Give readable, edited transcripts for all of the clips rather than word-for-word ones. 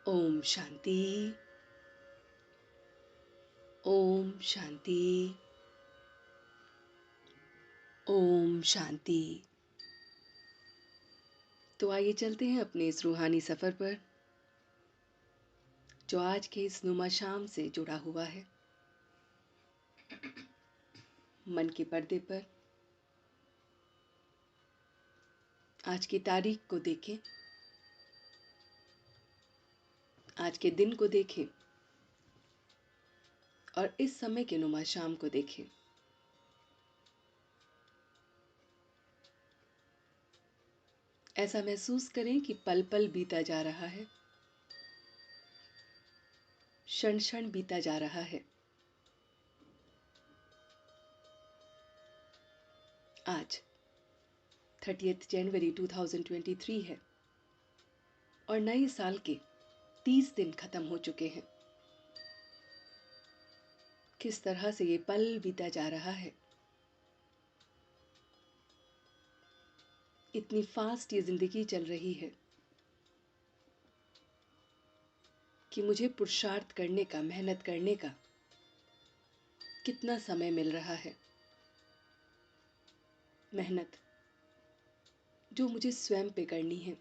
ओम शांति। ओम शांति। ओम शांति। तो आइए चलते हैं अपने इस रूहानी सफर पर, जो आज के इस नुमा शाम से जुड़ा हुआ है। मन के पर्दे पर आज की तारीख को देखें, आज के दिन को देखें और इस समय के नुमा शाम को देखें। ऐसा महसूस करें कि पल पल बीता जा रहा है, क्षण क्षण बीता जा रहा है। आज 30 जनवरी 2023 है और नए साल के 30 दिन खत्म हो चुके हैं। किस तरह से ये पल बीता जा रहा है, इतनी फास्ट ये जिंदगी चल रही है कि मुझे पुरुषार्थ करने का, मेहनत करने का कितना समय मिल रहा है। मेहनत जो मुझे स्वयं पे करनी है,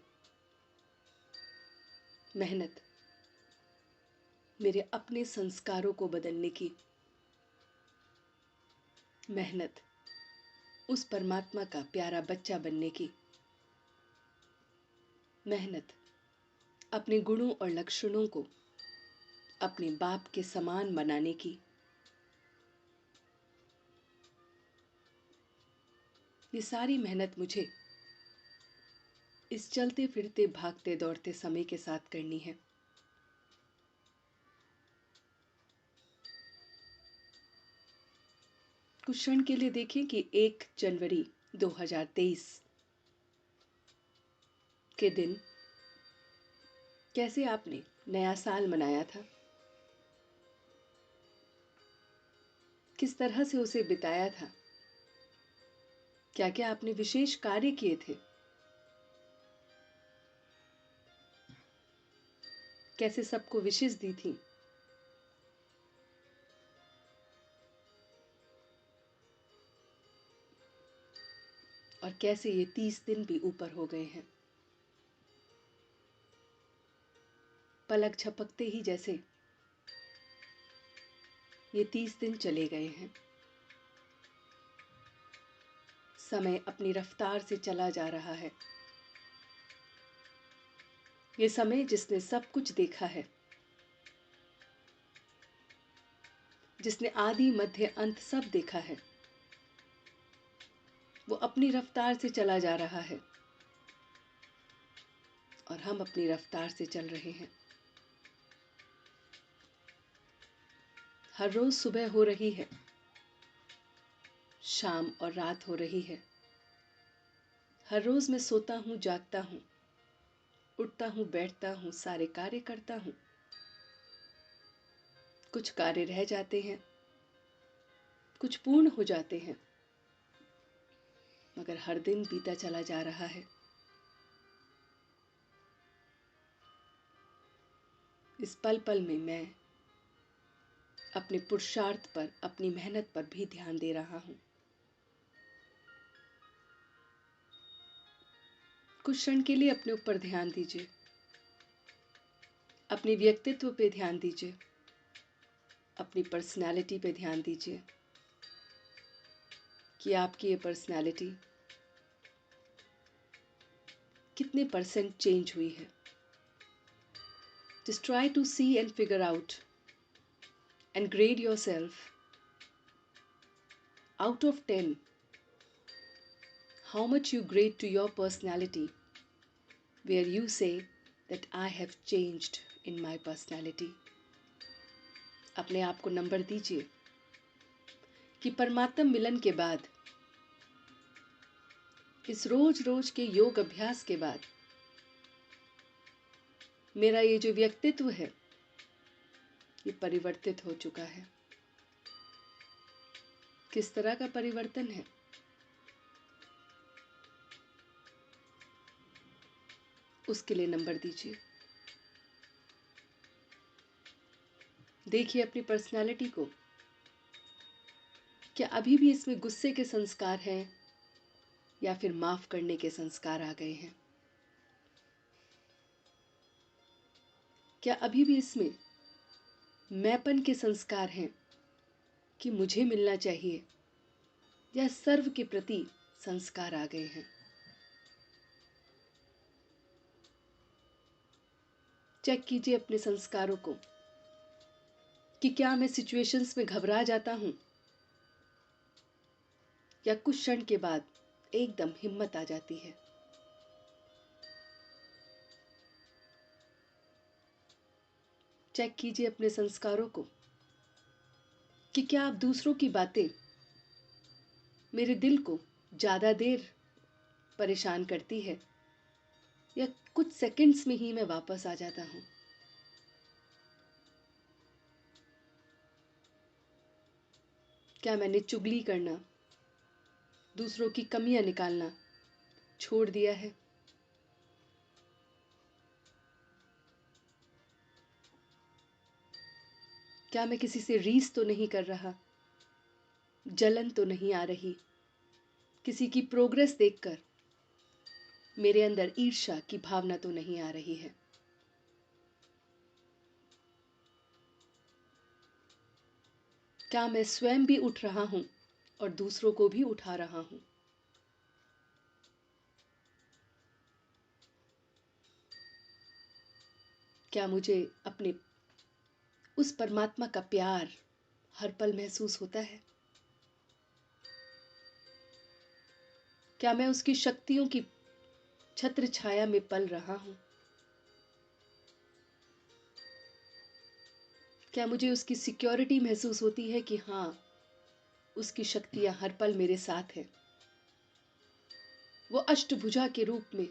मेहनत मेरे अपने संस्कारों को बदलने की, मेहनत उस परमात्मा का प्यारा बच्चा बनने की, मेहनत अपने गुणों और लक्षणों को अपने बाप के समान बनाने की। ये सारी मेहनत मुझे इस चलते फिरते भागते दौड़ते समय के साथ करनी है। कुछ क्षण के लिए देखें कि 1 जनवरी 2023 के दिन कैसे आपने नया साल मनाया था, किस तरह से उसे बिताया था, क्या क्या आपने विशेष कार्य किए थे, कैसे सबको विशेष दी थी। और कैसे ये 30 दिन भी ऊपर हो गए हैं। पलक झपकते ही जैसे ये 30 दिन चले गए हैं। समय अपनी रफ्तार से चला जा रहा है। ये समय जिसने सब कुछ देखा है, जिसने आदि मध्य अंत सब देखा है, वो अपनी रफ्तार से चला जा रहा है और हम अपनी रफ्तार से चल रहे हैं। हर रोज सुबह हो रही है, शाम और रात हो रही है। हर रोज मैं सोता हूँ, जागता हूँ, उठता हूँ, बैठता हूँ, सारे कार्य करता हूँ। कुछ कार्य रह जाते हैं, कुछ पूर्ण हो जाते हैं, मगर हर दिन बीता चला जा रहा है। इस पल पल में मैं अपने पुरुषार्थ पर, अपनी मेहनत पर भी ध्यान दे रहा हूँ। कुछ क्षण के लिए अपने ऊपर ध्यान दीजिए, अपने व्यक्तित्व पे ध्यान दीजिए, अपनी पर्सनालिटी पे ध्यान दीजिए कि आपकी ये पर्सनालिटी कितने परसेंट चेंज हुई है। Just try to see and figure out and grade yourself out of 10. How much you grade to your personality, where you say that I have changed in my personality. अपने आप को number दीजिए कि परमात्मा मिलन के बाद, इस रोज रोज के योग अभ्यास के बाद, मेरा ये जो व्यक्तित्व है ये परिवर्तित हो चुका है। किस तरह का परिवर्तन है? उसके लिए नंबर दीजिए। देखिए अपनी पर्सनालिटी को, क्या अभी भी इसमें गुस्से के संस्कार हैं या फिर माफ करने के संस्कार आ गए हैं? क्या अभी भी इसमें मैंपन के संस्कार हैं कि मुझे मिलना चाहिए, या सर्व के प्रति संस्कार आ गए हैं? चेक कीजिए अपने संस्कारों को कि क्या मैं सिचुएशंस में घबरा जाता हूं, या कुछ क्षण के बाद एकदम हिम्मत आ जाती है। चेक कीजिए अपने संस्कारों को कि क्या आप दूसरों की बातें मेरे दिल को ज़्यादा देर परेशान करती है, या कुछ सेकंड्स में ही मैं वापस आ जाता हूँ। क्या मैंने चुगली करना, दूसरों की कमियां निकालना छोड़ दिया है? क्या मैं किसी से रीस तो नहीं कर रहा, जलन तो नहीं आ रही, किसी की प्रोग्रेस देखकर मेरे अंदर ईर्ष्या की भावना तो नहीं आ रही है? क्या मैं स्वयं भी उठ रहा हूं और दूसरों को भी उठा रहा हूं? क्या मुझे अपने उस परमात्मा का प्यार हर पल महसूस होता है? क्या मैं उसकी शक्तियों की छत्र छाया में पल रहा हूं? क्या मुझे उसकी सिक्योरिटी महसूस होती है कि हाँ, उसकी शक्तियां हर पल मेरे साथ हैं? वो अष्टभुजा के रूप में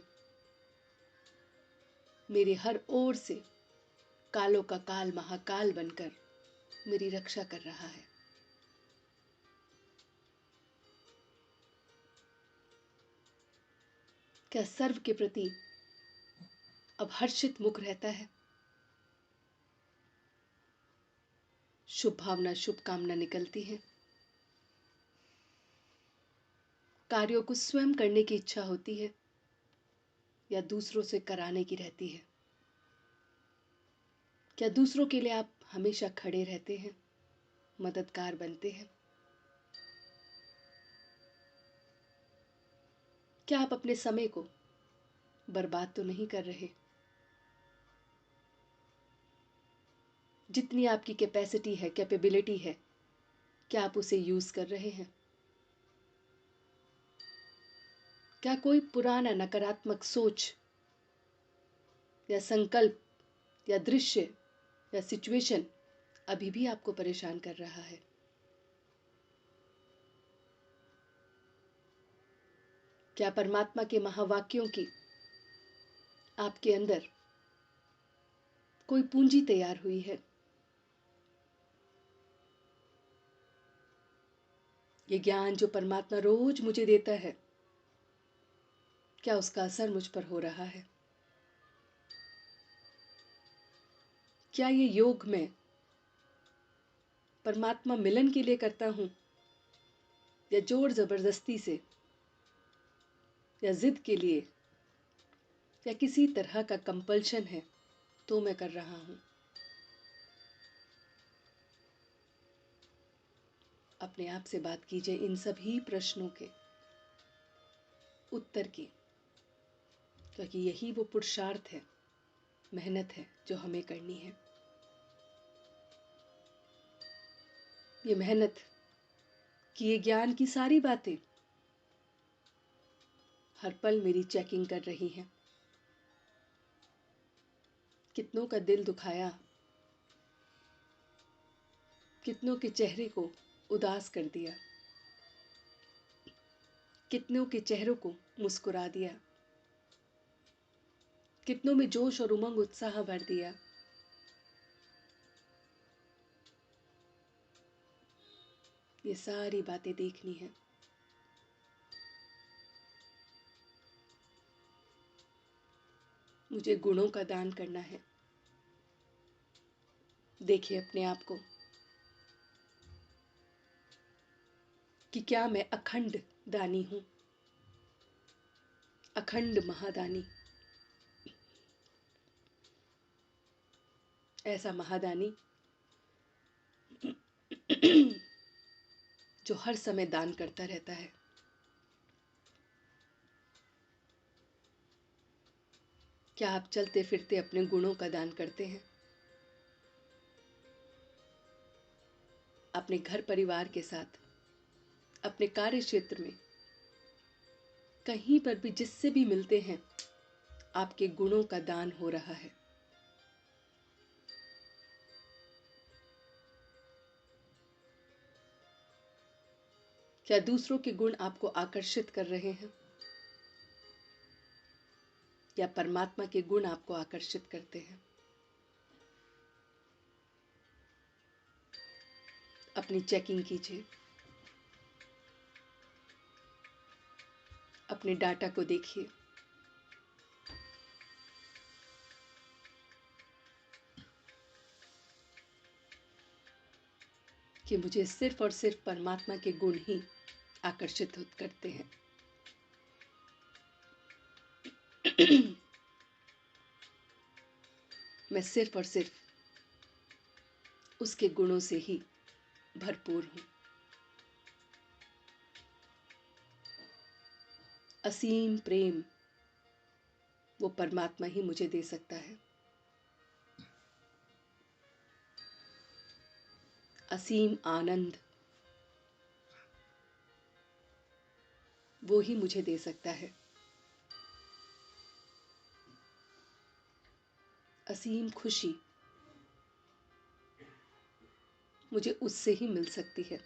मेरे हर ओर से कालों का काल महाकाल बनकर मेरी रक्षा कर रहा है। क्या सर्व के प्रति अब हर्षित मुख रहता है? शुभ भावना, शुभ कामना निकलती है। कार्यों को स्वयं करने की इच्छा होती है या दूसरों से कराने की रहती है? क्या दूसरों के लिए आप हमेशा खड़े रहते हैं, मददगार बनते हैं? क्या आप अपने समय को बर्बाद तो नहीं कर रहे? जितनी आपकी कैपेसिटी है, कैपेबिलिटी है, क्या आप उसे यूज कर रहे हैं? क्या कोई पुराना नकारात्मक सोच या संकल्प या दृश्य या सिचुएशन अभी भी आपको परेशान कर रहा है? क्या परमात्मा के महावाक्यों की आपके अंदर कोई पूंजी तैयार हुई है? ये ज्ञान जो परमात्मा रोज मुझे देता है, क्या उसका असर मुझ पर हो रहा है? क्या ये योग मैं परमात्मा मिलन के लिए करता हूं, या जोर जबरदस्ती से, या जिद के लिए, या किसी तरह का कंपल्शन है तो मैं कर रहा हूं? अपने आप से बात कीजिए इन सभी प्रश्नों के उत्तर की, क्योंकि यही वो पुरुषार्थ है, मेहनत है जो हमें करनी है। ये मेहनत कि ये ज्ञान की सारी बातें हर पल मेरी चेकिंग कर रही हैं। कितनों का दिल दुखाया, कितनों के चेहरे को उदास कर दिया, कितनों के चेहरों को मुस्कुरा दिया, कितनों में जोश और उमंग उत्साह भर दिया। ये सारी बातें देखनी है। मुझे गुणों का दान करना है। देखिए अपने आप को कि क्या मैं अखंड दानी हूं, अखंड महादानी। ऐसा महादानी जो हर समय दान करता रहता है। क्या आप चलते फिरते अपने गुणों का दान करते हैं? अपने घर परिवार के साथ, अपने कार्य क्षेत्र में, कहीं पर भी जिससे भी मिलते हैं, आपके गुणों का दान हो रहा है। क्या दूसरों के गुण आपको आकर्षित कर रहे हैं या परमात्मा के गुण आपको आकर्षित करते हैं? अपनी चेकिंग कीजिए, अपने डाटा को देखिए। कि मुझे सिर्फ और सिर्फ परमात्मा के गुण ही आकर्षित करते हैं। मैं सिर्फ और सिर्फ उसके गुणों से ही भरपूर हूं। असीम प्रेम वो परमात्मा ही मुझे दे सकता है। असीम आनंद वो ही मुझे दे सकता है। असीम खुशी मुझे उससे ही मिल सकती है।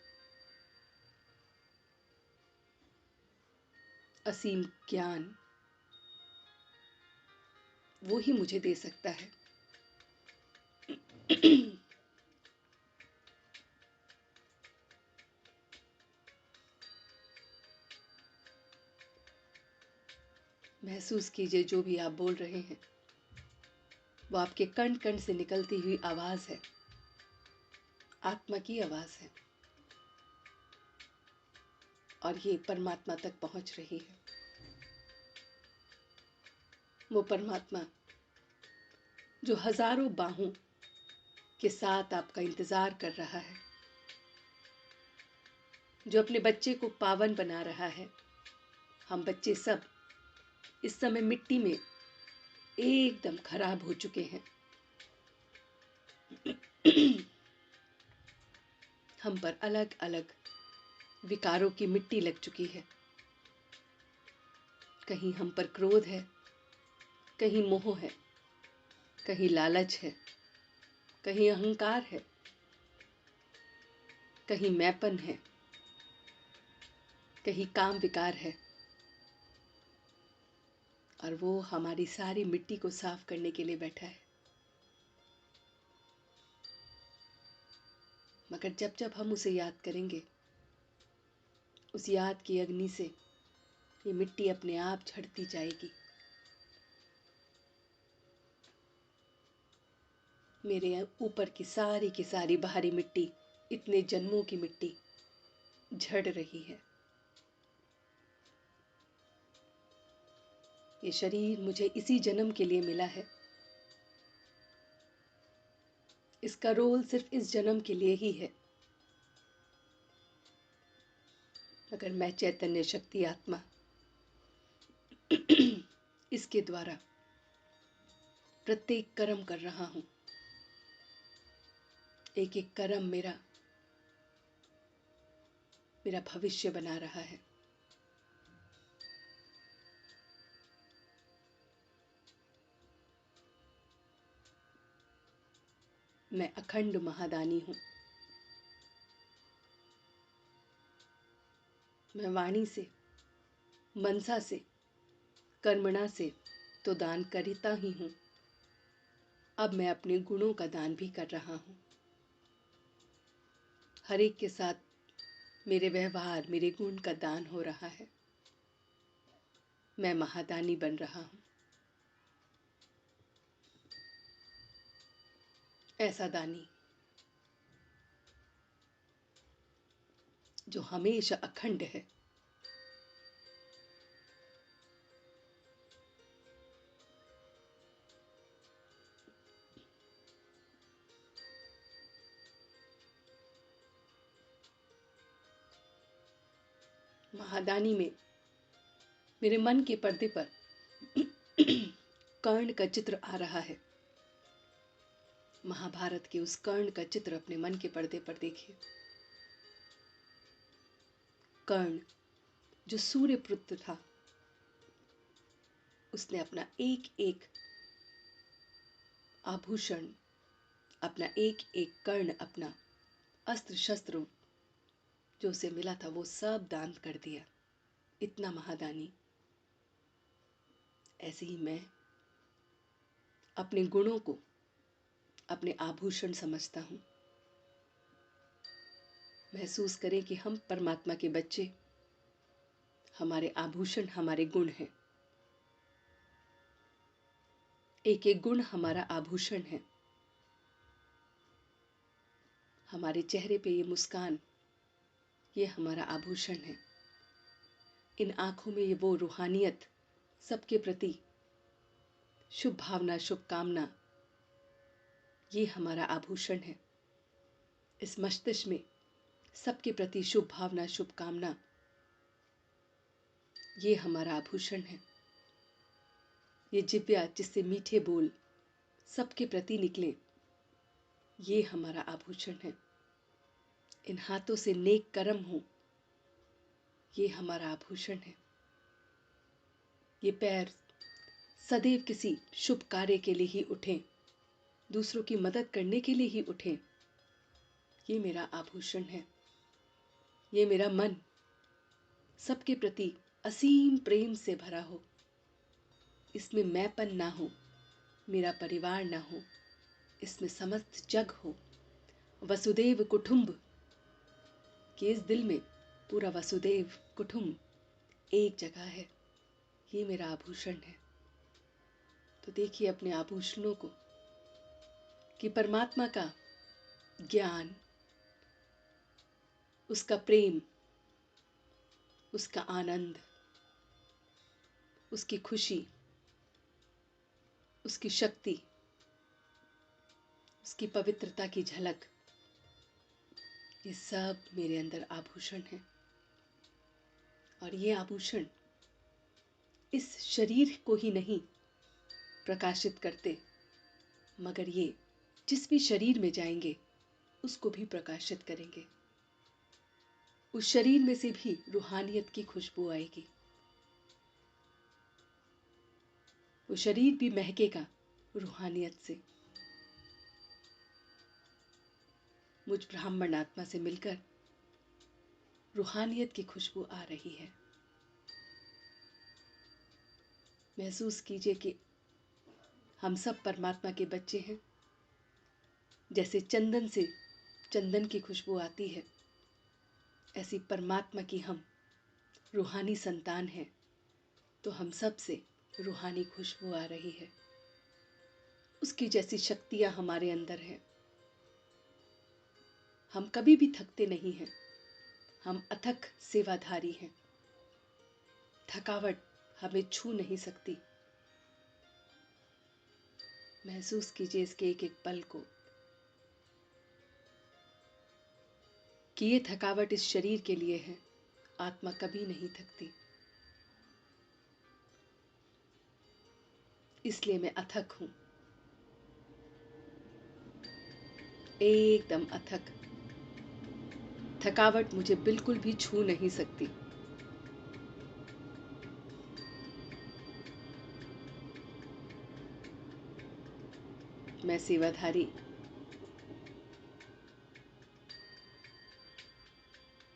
असीम ज्ञान वो ही मुझे दे सकता है। महसूस कीजिए जो भी आप बोल रहे हैं वो आपके कण कण से निकलती हुई आवाज है, आत्मा की आवाज है, और ये परमात्मा तक पहुंच रही है। वो परमात्मा जो हजारों बाहों के साथ आपका इंतजार कर रहा है, जो अपने बच्चे को पावन बना रहा है। हम बच्चे सब इस समय मिट्टी में एकदम खराब हो चुके हैं। हम पर अलग अलग विकारों की मिट्टी लग चुकी है। कहीं हम पर क्रोध है, कहीं मोह है, कहीं लालच है, कहीं अहंकार है, कहीं मैपन है, कहीं काम विकार है, और वो हमारी सारी मिट्टी को साफ करने के लिए बैठा है। मगर जब जब हम उसे याद करेंगे, उस याद की अग्नि से ये मिट्टी अपने आप झड़ती जाएगी। मेरे ऊपर की सारी बाहरी मिट्टी, इतने जन्मों की मिट्टी झड़ रही है। ये शरीर मुझे इसी जन्म के लिए मिला है। इसका रोल सिर्फ इस जन्म के लिए ही है। मगर मैं चैतन्य शक्ति आत्मा इसके द्वारा प्रत्येक कर्म कर रहा हूं। एक एक कर्म मेरा भविष्य बना रहा है। मैं अखंड महादानी हूं। मैं वाणी से, मनसा से, कर्मणा से तो दान करता ही हूं। अब मैं अपने गुणों का दान भी कर रहा हूं। हर एक के साथ मेरे व्यवहार, मेरे गुण का दान हो रहा है। मैं महादानी बन रहा हूं। ऐसा दानी जो हमेशा अखंड है। महादानी में मेरे मन के पर्दे पर कर्ण का चित्र आ रहा है। महाभारत के उस कर्ण का चित्र अपने मन के पर्दे पर देखिए। कर्ण जो सूर्य पुत्र था, उसने अपना एक एक आभूषण, अपना एक एक कर्ण, अपना अस्त्र शस्त्र जो उसे मिला था वो सब दान कर दिया। इतना महादानी। ऐसे ही मैं अपने गुणों को अपने आभूषण समझता हूं। महसूस करें कि हम परमात्मा के बच्चे, हमारे आभूषण हमारे गुण हैं। एक एक गुण हमारा आभूषण है। हमारे चेहरे पे ये मुस्कान, ये हमारा आभूषण है। इन आंखों में ये वो रूहानियत, सबके प्रति शुभ भावना, शुभ कामना, ये हमारा आभूषण है। इस मस्तिष्क में सबके प्रति शुभ भावना, शुभ कामना, ये हमारा आभूषण है। ये जिह्वा जिससे मीठे बोल सबके प्रति निकले, ये हमारा आभूषण है। इन हाथों से नेक कर्म हो, ये हमारा आभूषण है। ये पैर सदैव किसी शुभ कार्य के लिए ही उठें, दूसरों की मदद करने के लिए ही उठें, ये मेरा आभूषण है। ये मेरा मन सबके प्रति असीम प्रेम से भरा हो, इसमें मैंपन ना हो, मेरा परिवार ना हो, इसमें समस्त जग हो। वसुदेव कुटुंब के इस दिल में पूरा वसुदेव कुटुंब एक जगह है, ये मेरा आभूषण है। तो देखिए अपने आभूषणों को कि परमात्मा का ज्ञान, उसका प्रेम, उसका आनंद, उसकी खुशी, उसकी शक्ति, उसकी पवित्रता की झलक, ये सब मेरे अंदर आभूषण है। और ये आभूषण इस शरीर को ही नहीं प्रकाशित करते, मगर ये जिस भी शरीर में जाएंगे उसको भी प्रकाशित करेंगे। उस शरीर में से भी रूहानियत की खुशबू आएगी। वो शरीर भी महकेगा रूहानियत से। मुझ ब्राह्मण आत्मा से मिलकर रूहानियत की खुशबू आ रही है। महसूस कीजिए कि हम सब परमात्मा के बच्चे हैं। जैसे चंदन से चंदन की खुशबू आती है, ऐसी परमात्मा की हम रूहानी संतान हैं, तो हम सब से रूहानी खुशबू आ रही है। उसकी जैसी शक्तियां हमारे अंदर हैं। हम कभी भी थकते नहीं हैं। हम अथक सेवाधारी हैं। थकावट हमें छू नहीं सकती। महसूस कीजिए इसके एक एक पल को कि ये थकावट इस शरीर के लिए है, आत्मा कभी नहीं थकती। इसलिए मैं अथक हूं, एकदम अथक। थकावट मुझे बिल्कुल भी छू नहीं सकती। मैं सेवाधारी,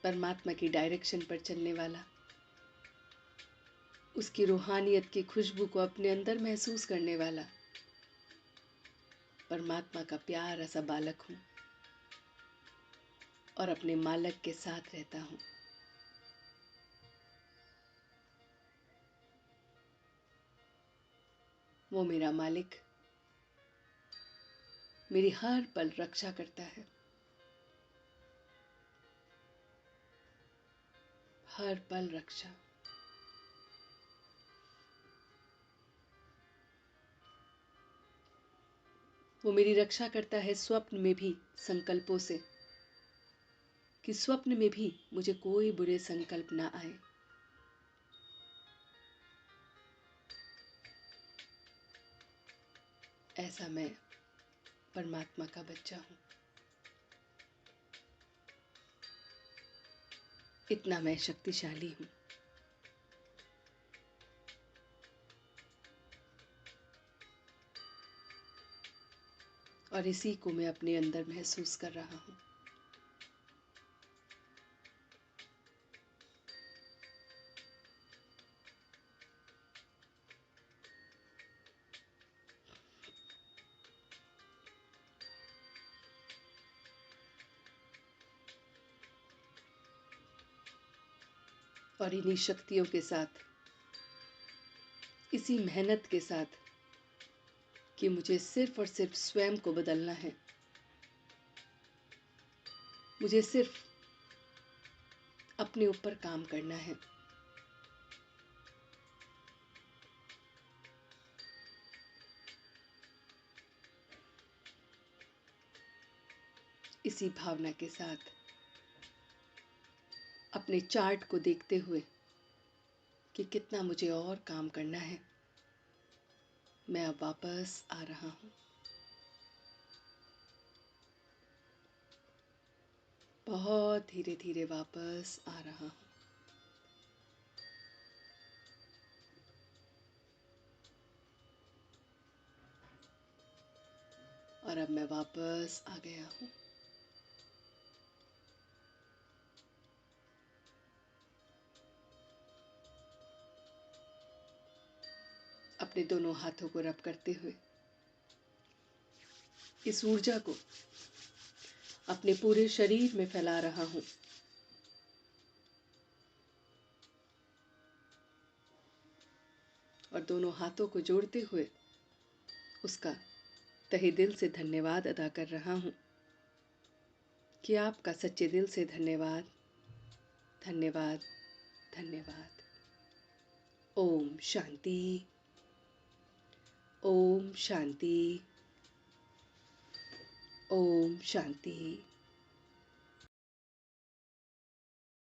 परमात्मा की डायरेक्शन पर चलने वाला, उसकी रूहानियत की खुशबू को अपने अंदर महसूस करने वाला परमात्मा का प्यारा सा बालक हूं और अपने मालिक के साथ रहता हूं। वो मेरा मालिक मेरी हर पल रक्षा करता है। हर पल रक्षा। वो मेरी रक्षा करता है स्वप्न में भी संकल्पों से, कि स्वप्न में भी मुझे कोई बुरे संकल्प ना आए। ऐसा मैं परमात्मा का बच्चा हूँ। इतना मैं शक्तिशाली हूँ। और इसी को मैं अपने अंदर महसूस कर रहा हूँ। और इन्हीं शक्तियों के साथ, इसी मेहनत के साथ, कि मुझे सिर्फ और सिर्फ स्वयं को बदलना है। मुझे सिर्फ अपने ऊपर काम करना है। इसी भावना के साथ, अपने चार्ट को देखते हुए कि कितना मुझे और काम करना है, मैं अब वापस आ रहा हूँ। बहुत धीरे धीरे वापस आ रहा हूँ। और अब मैं वापस आ गया हूँ। अपने दोनों हाथों को रब करते हुए इस ऊर्जा को अपने पूरे शरीर में फैला रहा हूँ। और दोनों हाथों को जोड़ते हुए उसका तहे दिल से धन्यवाद अदा कर रहा हूँ, कि आपका सच्चे दिल से धन्यवाद, धन्यवाद, धन्यवाद। ओम शांति, ओम शांति, ओम शांति।